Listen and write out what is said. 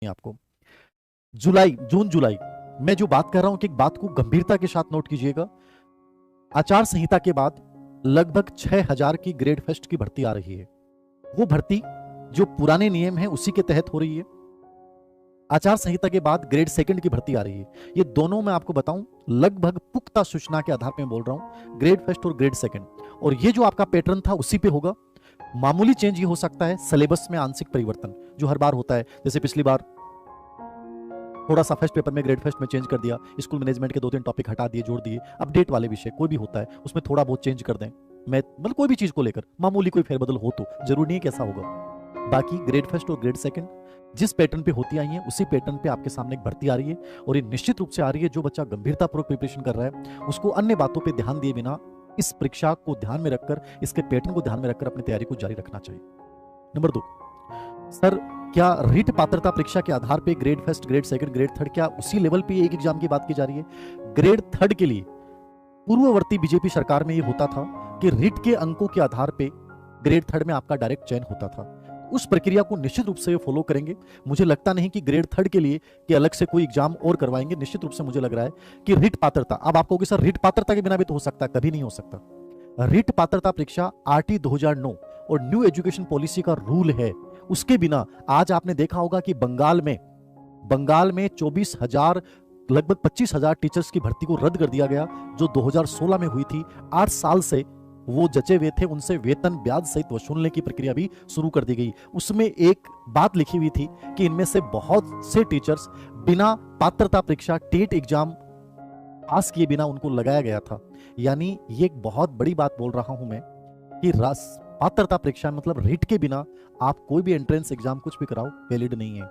आपको। जून जुलाई मैं जो बात कर रहा हूं कि एक बात को गंभीरता के साथ नोट कीजिएगा। आचार संहिता के बाद लगभग 6000 की ग्रेड फर्स्ट की भर्ती आ रही है। वो भर्ती जो पुराने नियम है उसी के तहत हो रही है। आचार संहिता के बाद ग्रेड सेकंड की भर्ती आ रही है। ये दोनों मैं आपको बताऊं लगभग पुख्ता सूचना के आधार पर बोल रहा हूं, ग्रेड फर्स्ट और ग्रेड सेकंड। और ये जो आपका पैटर्न था उसी पे होगा। मामूली चेंज ये हो सकता है सिलेबस में आंशिक परिवर्तन जो हर बार होता है। जैसे पिछली बार थोड़ा सा फर्स्ट पेपर में ग्रेड फर्स्ट में चेंज कर दिया, स्कूल मैनेजमेंट के 2-3 टॉपिक हटा दिए, जोड़ दिए। अपडेट वाले विषय कोई भी होता है उसमें थोड़ा बहुत चेंज कर दें, मैं मतलब कोई भी चीज को लेकर मामूली कोई फेरबदल हो तो जरूरी नहीं है कैसा होगा। बाकी ग्रेड फर्स्ट और ग्रेड सेकंड जिस पैटर्न पे होती आई है उसी पैटर्न पे आपके सामने एक भर्ती आ रही है। और ये निश्चित रूप से आ रही है। जो बच्चा गंभीरतापूर्वक प्रिपरेशन कर रहा है उसको अन्य बातों पर ध्यान दिए बिना इस परीक्षा को ध्यान में रखकर, इसके पैटर्न को ध्यान में रखकर अपनी तैयारी को जारी रखना चाहिए। नंबर 2, सर क्या रीट पात्रता परीक्षा के आधार पे grade first, grade second, grade third क्या उसी लेवल पे एक एग्जाम की बात की जा रही है? ग्रेड थर्ड के लिए पूर्ववर्ती बीजेपी सरकार में ये होता था कि रीट के अंकों के आधार पे ग्रेड थर्ड में आपका डायरेक्ट चयन होता था। उस प्रक्रिया को निश्चित रूप से फॉलो करेंगे। मुझे लगता नहीं कि ग्रेड थर्ड के लिए कि अलग से कोई एग्जाम और करवाएंगे। निश्चित रूप से मुझे लग रहा है कि रीट पात्रता, अब आप कहोगे सर रीट पात्रता के बिना भी तो हो सकता है, कभी नहीं हो सकता। रीट पात्रता परीक्षा आरटी 2009 और न्यू एजुकेशन पॉलिसी का रूल है, उसके बिना आज आपने देखा होगा कि बंगाल में 24,000 लगभग 25,000 टीचर्स की भर्ती को रद्द कर दिया गया जो 2016 में हुई थी। 8 साल से वो जचे हुए थे, उनसे वेतन ब्याज सहित वसूलने की प्रक्रिया भी शुरू कर दी गई। उसमें एक बात लिखी हुई थी कि इनमें से बहुत से टीचर्स बिना पात्रता परीक्षा टेट एग्जाम पास किए बिना उनको लगाया गया था। यानी ये एक बहुत बड़ी बात बोल रहा हूं मैं कि पात्रता परीक्षा मतलब रीट के बिना आप कोई भी एंट्रेंस एग्जाम कुछ भी कराओ वैलिड नहीं है।